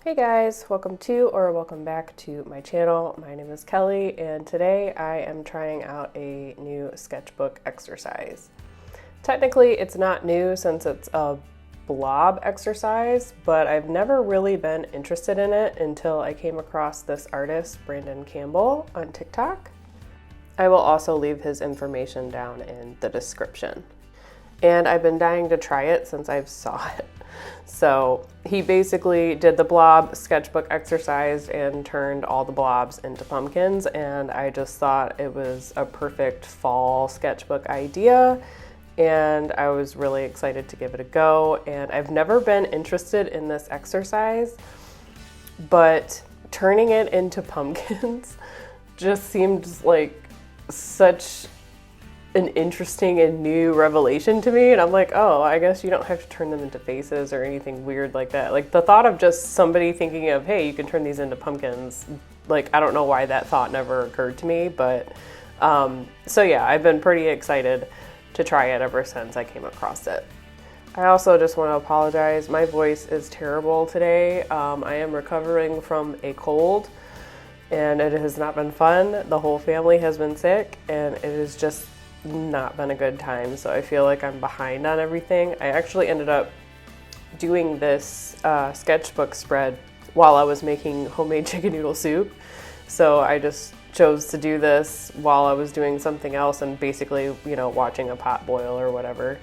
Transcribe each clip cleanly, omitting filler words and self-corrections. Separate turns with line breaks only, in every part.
Hey guys, welcome back to my channel. My name is Kelly and today I am trying out a new sketchbook exercise. Technically it's not new since it's a blob exercise, but I've never really been interested in it until I came across this artist, Brandon Campbell, on TikTok. I will also leave his information down in the description. And I've been dying to try it since I saw it. So he basically did the blob sketchbook exercise and turned all the blobs into pumpkins, and I just thought it was a perfect fall sketchbook idea, and I was really excited to give it a go. And I've never been interested in this exercise, but turning it into pumpkins just seemed like such an interesting and new revelation to me, and I'm like, oh, I guess you don't have to turn them into faces or anything weird like that. Like the thought of just somebody thinking of, hey, you can turn these into pumpkins, like I don't know why that thought never occurred to me, but so yeah, I've been pretty excited to try it ever since I came across it. I also just want to apologize, my voice is terrible today. I am recovering from a cold and it has not been fun. The whole family has been sick and it is just not been a good time, so I feel like I'm behind on everything. I actually ended up doing this sketchbook spread while I was making homemade chicken noodle soup, so I just chose to do this while I was doing something else and basically, you know, watching a pot boil or whatever.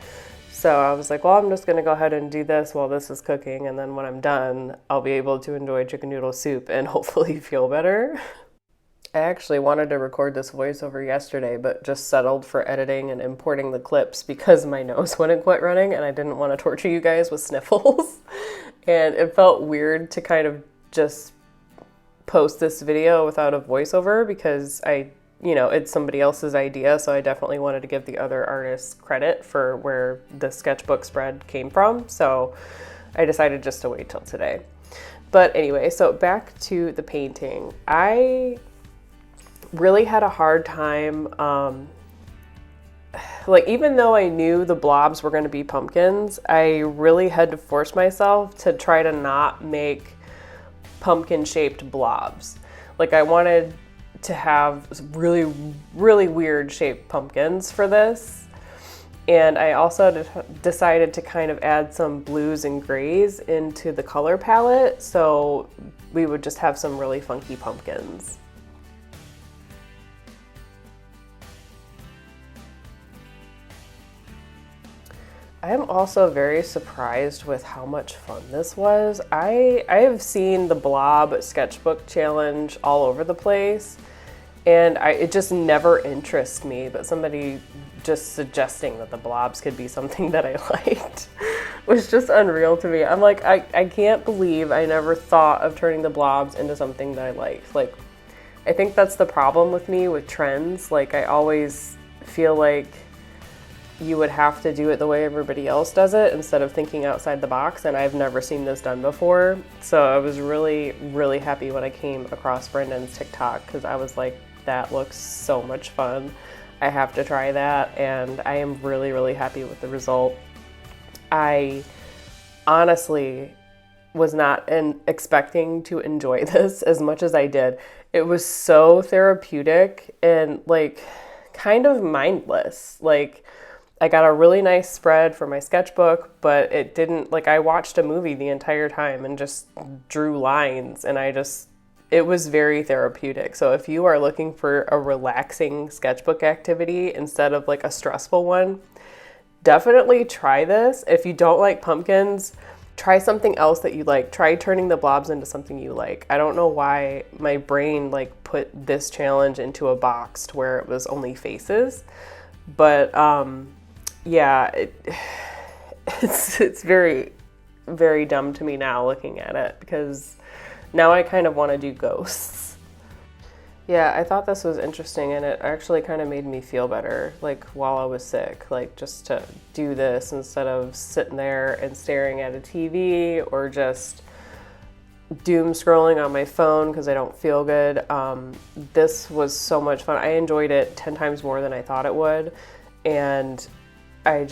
So I was like, well, I'm just gonna go ahead and do this while this is cooking, and then when I'm done, I'll be able to enjoy chicken noodle soup and hopefully feel better. I actually wanted to record this voiceover yesterday, but just settled for editing and importing the clips because my nose wouldn't quit running and I didn't want to torture you guys with sniffles. And it felt weird to kind of just post this video without a voiceover because it's somebody else's idea, so I definitely wanted to give the other artists credit for where the sketchbook spread came from. So I decided just to wait till today. But anyway, so back to the painting. I really had a hard time, like even though I knew the blobs were going to be pumpkins, I really had to force myself to try to not make pumpkin shaped blobs. Like I wanted to have really, really weird shaped pumpkins for this. And I also decided to kind of add some blues and grays into the color palette, so we would just have some really funky pumpkins. I am also very surprised with how much fun this was. I have seen the Blob sketchbook challenge all over the place, and it just never interests me, but somebody just suggesting that the blobs could be something that I liked was just unreal to me. I'm like, I can't believe I never thought of turning the blobs into something that I liked. Like, I think that's the problem with me with trends. Like, I always feel like you would have to do it the way everybody else does it instead of thinking outside the box, and I've never seen this done before. So I was really, really happy when I came across Brendan's TikTok because I was like, that looks so much fun. I have to try that, and I am really, really happy with the result. I honestly was not expecting to enjoy this as much as I did. It was so therapeutic and like kind of mindless. Like, I got a really nice spread for my sketchbook, but it didn't, like I watched a movie the entire time and just drew lines, and it was very therapeutic. So if you are looking for a relaxing sketchbook activity instead of like a stressful one, definitely try this. If you don't like pumpkins, try something else that you like. Try turning the blobs into something you like. I don't know why my brain like put this challenge into a box to where it was only faces, but yeah, it's very, very dumb to me now looking at it because now I kind of want to do ghosts. Yeah, I thought this was interesting, and it actually kind of made me feel better, like while I was sick, like just to do this instead of sitting there and staring at a TV or just doom scrolling on my phone because I don't feel good. This was so much fun. I enjoyed it 10 times more than I thought it would, and I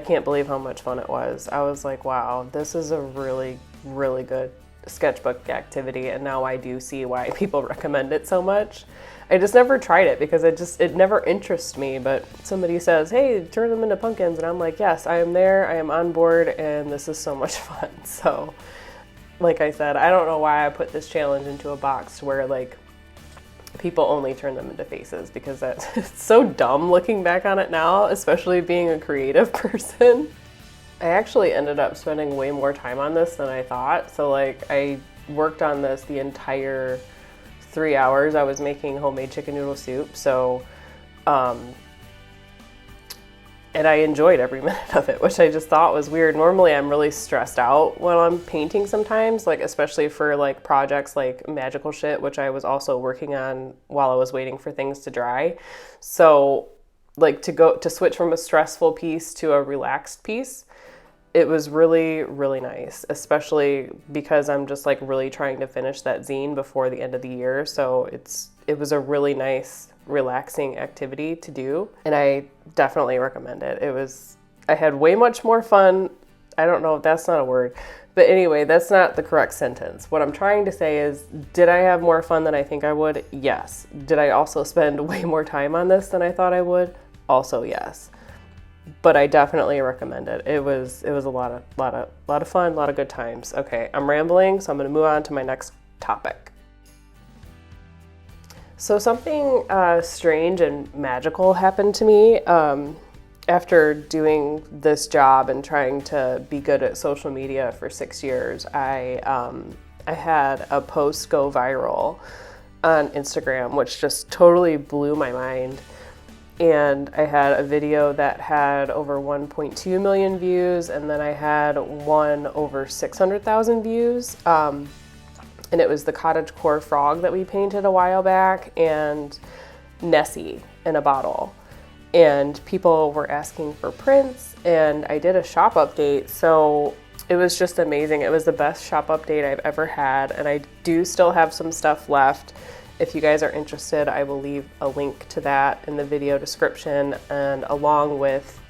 can't believe how much fun it was. I was like, wow, this is a really, really good sketchbook activity, and now I do see why people recommend it so much. I just never tried it because it never interests me, but somebody says, hey, turn them into pumpkins, and I'm like, yes, I am there, I am on board, and this is so much fun. So like I said, I don't know why I put this challenge into a box where like people only turn them into faces, because that's so dumb looking back on it now, especially being a creative person. I actually ended up spending way more time on this than I thought. So like I worked on this the entire 3 hours I was making homemade chicken noodle soup. So, and I enjoyed every minute of it, which I just thought was weird. Normally I'm really stressed out when I'm painting sometimes, like especially for like projects like magical shit, which I was also working on while I was waiting for things to dry. So like to switch from a stressful piece to a relaxed piece, it was really, really nice, especially because I'm just like really trying to finish that zine before the end of the year. So it was a really nice, relaxing activity to do, and I definitely recommend it. I had way much more fun. I don't know if that's not a word, but anyway, that's not the correct sentence. What I'm trying to say is, did I have more fun than I think I would? Yes. Did I also spend way more time on this than I thought I would? Also, yes. But I definitely recommend it. It was a lot of fun, a lot of good times. Okay, I'm rambling, so I'm going to move on to my next topic. So something strange and magical happened to me after doing this job and trying to be good at social media for 6 years. I had a post go viral on Instagram, which just totally blew my mind. And I had a video that had over 1.2 million views, and then I had one over 600,000 views. And it was the cottagecore frog that we painted a while back, and Nessie in a bottle. And people were asking for prints, and I did a shop update. So it was just amazing. It was the best shop update I've ever had, and I do still have some stuff left. If you guys are interested, I will leave a link to that in the video description, and along with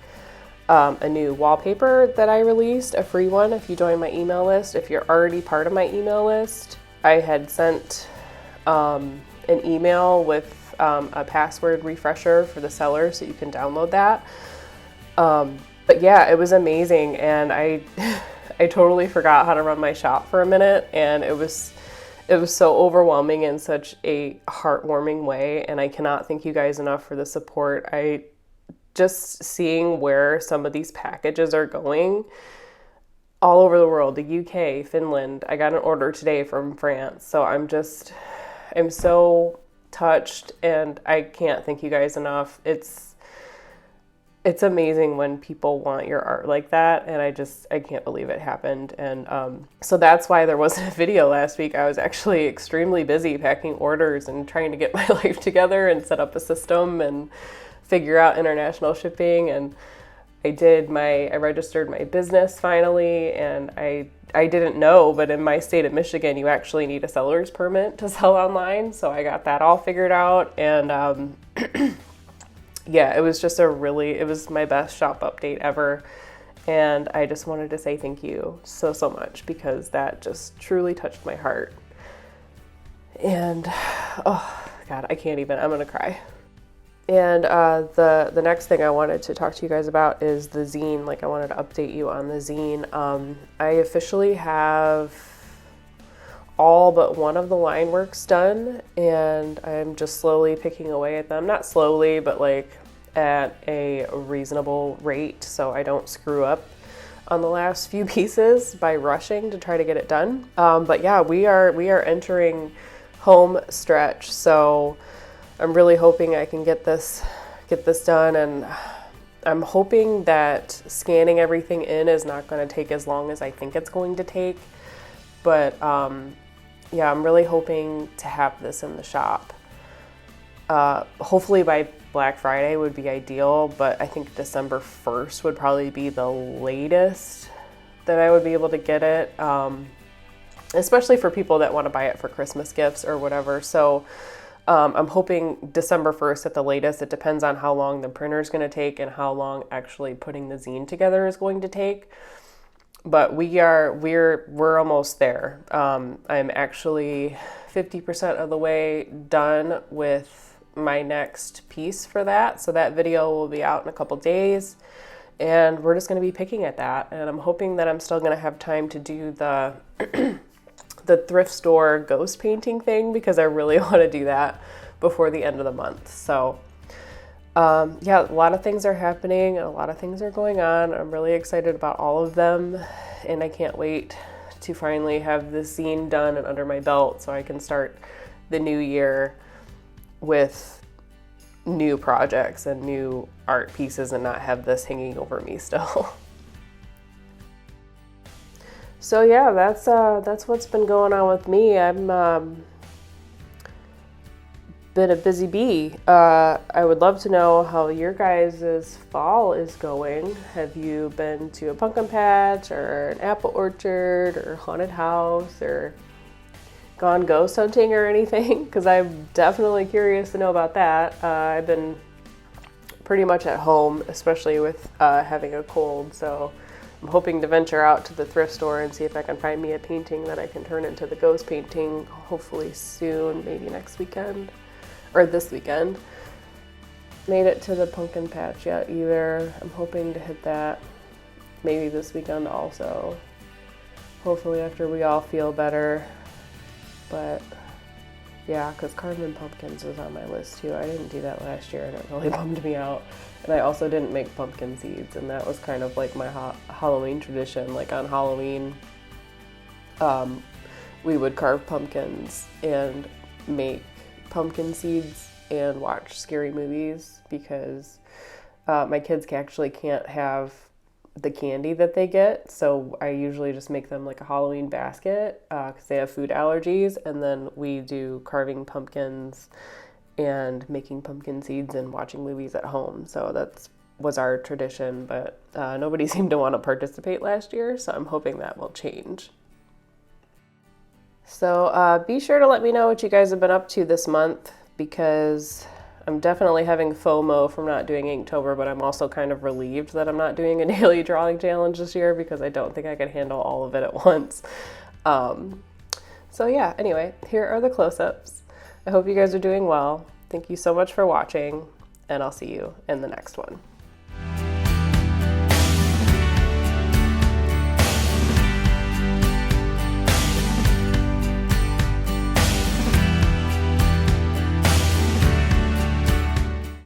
a new wallpaper that I released, a free one if you join my email list. If you're already part of my email list, I had sent an email with a password refresher for the seller so you can download that. But yeah, it was amazing, and I totally forgot how to run my shop for a minute, and it was so overwhelming in such a heartwarming way, and I cannot thank you guys enough for the support. Just seeing where some of these packages are going all over the world, the UK, Finland. I got an order today from France, so I'm so touched, and I can't thank you guys enough. It's amazing when people want your art like that, and I can't believe it happened. And so that's why there wasn't a video last week. I was actually extremely busy packing orders and trying to get my life together and set up a system and figure out international shipping. And I registered my business finally, and I didn't know, but in my state of Michigan, you actually need a seller's permit to sell online. So I got that all figured out, and yeah, it was just it was my best shop update ever. And I just wanted to say thank you so much, because that just truly touched my heart. And, oh God, I can't even, I'm gonna cry. And the next thing I wanted to talk to you guys about is the zine. Like, I wanted to update you on the zine. I officially have all but one of the line works done, and I'm just slowly picking away at them. Not slowly, but like at a reasonable rate, so I don't screw up on the last few pieces by rushing to try to get it done. But yeah, we are entering home stretch, so I'm really hoping I can get this done, and I'm hoping that scanning everything in is not going to take as long as I think it's going to take. But yeah, I'm really hoping to have this in the shop. Hopefully by Black Friday would be ideal, but I think December 1st would probably be the latest that I would be able to get it, especially for people that want to buy it for Christmas gifts or whatever. So I'm hoping December 1st at the latest. It depends on how long the printer is going to take and how long actually putting the zine together is going to take. but we're almost there. I'm actually 50% of the way done with my next piece for that. So that video will be out in a couple days, and we're just going to be picking at that. And I'm hoping that I'm still going to have time to do the the thrift store ghost painting thing, because I really want to do that before the end of the month. So yeah, a lot of things are happening and a lot of things are going on. I'm really excited about all of them, and I can't wait to finally have this zine done and under my belt so I can start the new year with new projects and new art pieces and not have this hanging over me still. So yeah, that's what's been going on with me. I'm been a busy bee. I would love to know how your guys' fall is going. Have you been to a pumpkin patch or an apple orchard or haunted house or gone ghost hunting or anything? Because I'm definitely curious to know about that. I've been pretty much at home, especially with having a cold, so I'm hoping to venture out to the thrift store and see if I can find me a painting that I can turn into the ghost painting, hopefully soon, maybe next weekend. Or this weekend. Made it to the pumpkin patch yet either. I'm hoping to hit that maybe this weekend also. Hopefully after we all feel better. But yeah, because carving pumpkins was on my list too. I didn't do that last year and it really bummed me out. And I also didn't make pumpkin seeds, and that was kind of like my Halloween tradition. Like on Halloween, we would carve pumpkins and make pumpkin seeds and watch scary movies, because my kids actually can't have the candy that they get, so I usually just make them like a Halloween basket because they have food allergies, and then we do carving pumpkins and making pumpkin seeds and watching movies at home. So that was our tradition, but nobody seemed to want to participate last year, so I'm hoping that will change. So be sure to let me know what you guys have been up to this month, because I'm definitely having FOMO from not doing Inktober, but I'm also kind of relieved that I'm not doing a daily drawing challenge this year, because I don't think I could handle all of it at once. So yeah, anyway, here are the close-ups. I hope you guys are doing well. Thank you so much for watching, and I'll see you in the next one.